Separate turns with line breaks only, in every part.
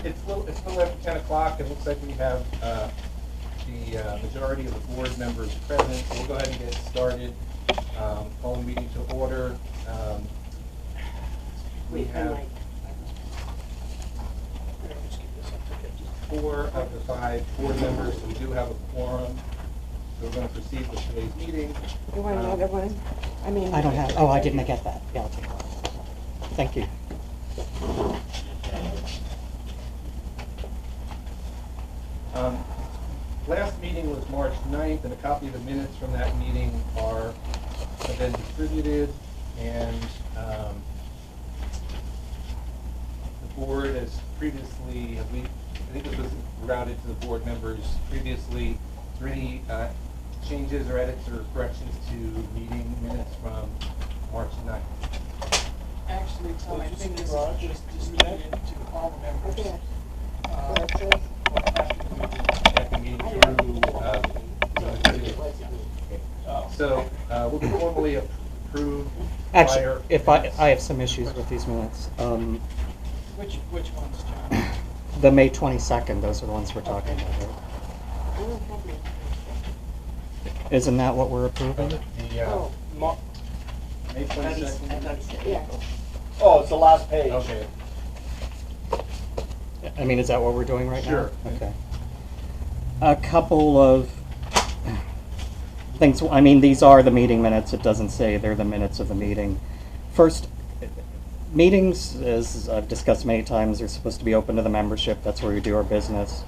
It's a little after 10 o'clock. It looks like we have the majority of the board members present. So we'll go ahead and get started. Call the meeting to order. We have 4 of the 5 board members, so we do have a quorum. So we're going to proceed with today's meeting.
You want another one?
I don't have, oh, I didn't get that. Yeah, I'll take that. Thank you.
Last meeting was March 9th, and a copy of the minutes from that meeting have been distributed, and the board has previously, I think this was routed to the board members previously. Is there any changes or edits or corrections to meeting minutes from March 9th?
Actually, Tom, I think this is just distributed to all the members.
After meeting through, so we'll be formally approved.
Actually, if I have some issues with these minutes.
Which ones, John?
The May 22nd, those are the ones we're talking about, right? Isn't that what we're approving?
May 22nd.
Yeah.
Oh, it's the last page.
Okay.
I mean, is that what we're doing right now?
Sure.
Okay. A couple of things. I mean, these are the meeting minutes. It doesn't say they're the minutes of the meeting. First, meetings, as I've discussed many times, are supposed to be open to the membership. That's where we do our business.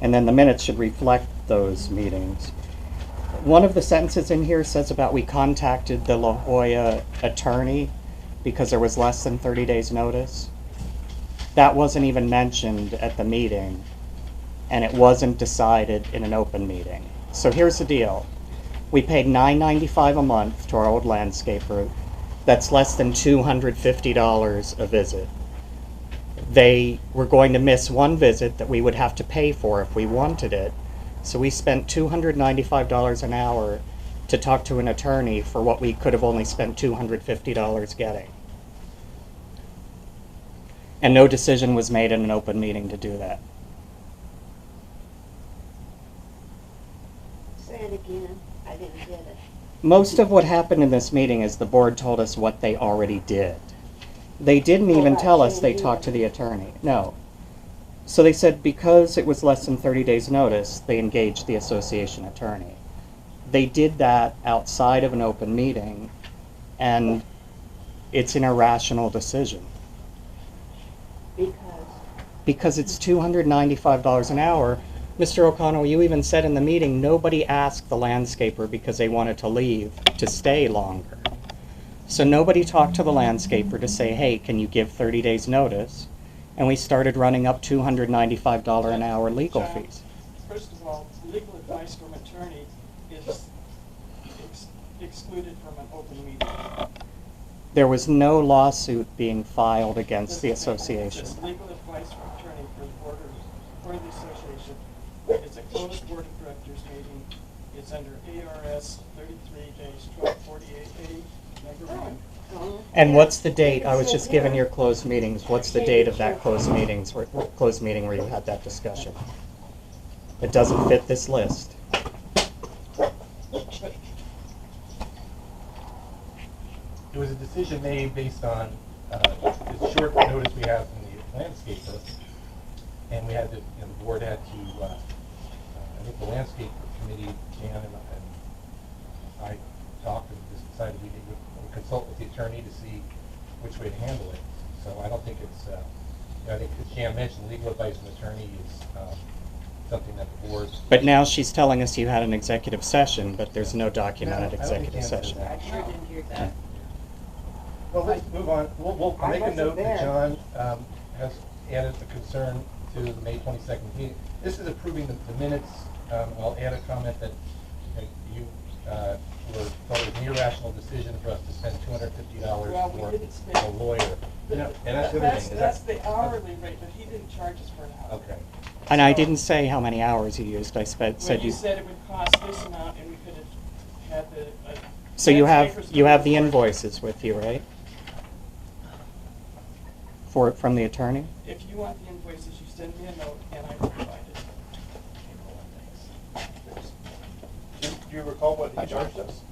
And then the minutes should reflect those meetings. One of the sentences in here says about we contacted the LJIA attorney because there was less than 30 days notice. That wasn't even mentioned at the meeting, and it wasn't decided in an open meeting. So here's the deal. We paid $9.95 a month to our old landscaper. That's less than $250 a visit. They were going to miss one visit that we would have to pay for if we wanted it. So we spent $295 an hour to talk to an attorney for what we could have only spent $250 getting. And no decision was made in an open meeting to do that.
Say it again. I didn't get it.
Most of what happened in this meeting is the board told us what they already did. They didn't even tell us they talked to the attorney. No. So they said because it was less than 30 days notice, they engaged the association attorney. They did that outside of an open meeting, and it's an irrational decision. Because it's $295 an hour. Mr. O'Connell, you even said in the meeting nobody asked the landscaper because they wanted to leave to stay longer. So nobody talked to the landscaper to say, hey, can you give 30 days notice? And we started running up $295 an hour legal fees.
First of all, legal advice from attorney is excluded from an open meeting.
There was no lawsuit being filed against the association.
It's legal advice from attorney for the board or the association. It's a closed board of directors meeting. It's under ARS 33-1248A, number 1.
And what's the date? I was just given your closed meetings. What's the date of that closed meeting where you had that discussion? It doesn't fit this list.
It was a decision made based on the short notice we have from the landscaper, and we had to, the board had to, I think the landscaper committee, Jan and I talked and just decided we would consult with the attorney to see which way to handle it. So I don't think it's, I think as Jan mentioned, legal advice from attorney is something that the board.
But now she's telling us you had an executive session, but there's no documented executive session.
I sure didn't hear that.
Well, let's move on. We'll make a note that John has added a concern to the May 22nd meeting. This is approving the minutes. I'll add a comment that you thought it was an irrational decision for us to spend $250 for a lawyer. And that's the other thing.
That's the hourly rate, but he didn't charge us for an hour.
Okay.
And I didn't say how many hours you used. I said
you said it would cost this amount, and we could have had the.
So you have the invoices with you, right? For it from the attorney?
If you want the invoices, you send me a note and I will provide it.
Do you recall what he charged us?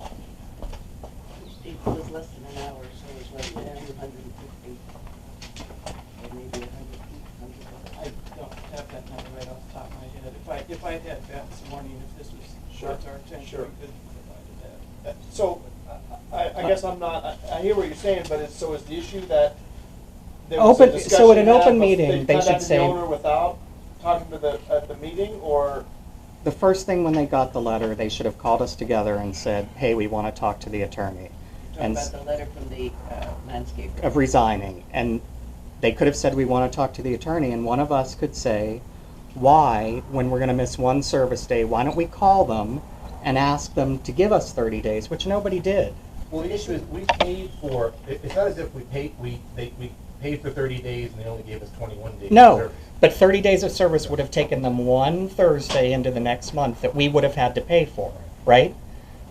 It was less than an hour, so it was like 250, or maybe 100 feet.
I don't have that number right off the top of my head. If I had that this morning, if this was
Sure,
brought to our attention,
sure.
we could have provided that.
So, I guess I'm not, I hear what you're saying, but is the issue that there was a
Open-
discussion
so at an
had
open
bef-
meeting, they should
contacted
say-
the owner without talking to at the meeting, or?
The first thing when they got the letter, they should have called us together and said, hey, we want to talk to the attorney.
Talking
And
about the letter from the landscaper.
of resigning. And they could have said, we want to talk to the attorney, and one of us could say, why, when we're going to miss one service day, why don't we call them and ask them to give us 30 days, which nobody did.
Well, the issue is, we paid for, it's not as if we paid, we paid for 30 days and they only gave us 21 days. of
No,
service.
but 30 days of service would have taken them one Thursday into the next month that we would have had to pay for, right?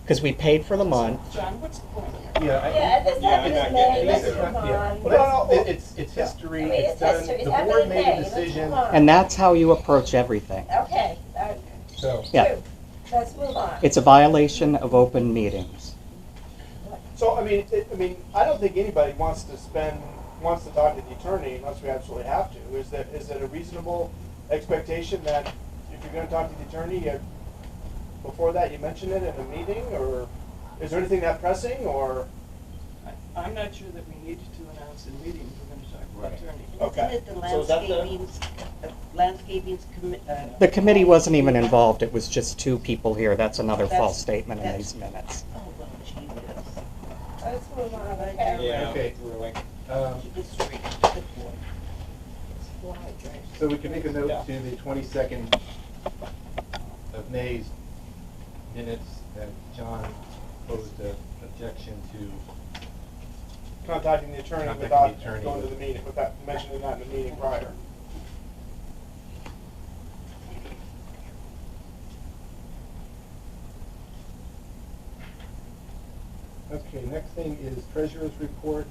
Because we paid for the month.
John, what's the point here?
Yeah,
this
yeah,
happened
I-
in May,
it
let's
is-
move
yeah.
on.
Well, that's- It's history,
I mean,
it's
it's
done,
history. It's
the
happened
board
in
made
May.
a
Let's
decision,
move on.
And that's how you approach everything.
Okay,
so.
Yeah.
true. Let's move on.
It's a violation of open meetings.
So, I mean, I don't think anybody wants to talk to the attorney unless we absolutely have to. Is it a reasonable expectation that if you're gonna talk to the attorney, before that you mention it in a meeting, or is there anything that pressing, or?
I'm not sure that we need to announce in meeting if we're going to talk about
Right.
attorney.
Okay.
Isn't it the
So is that the-
landscaping's
The committee wasn't even involved, it was just two people here. That's another
That's-
false statement in
that's-
these minutes.
Oh, well, gee whiz.
Let's move on, okay?
Yeah,
Okay.
really.
Keep it straight. Good boy.
Fly, Dre.
So we can make a note to the 22nd of May's minutes that John posed an objection to.
Contacting the attorney
Contacting
without
the attorney
going to
with-
the meeting, without mentioning that in the meeting prior.
Okay, next thing is treasurer's report.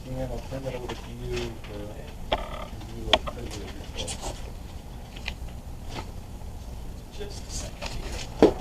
Dan, I'll turn that over to you for review of treasurer's report.
Just a second here.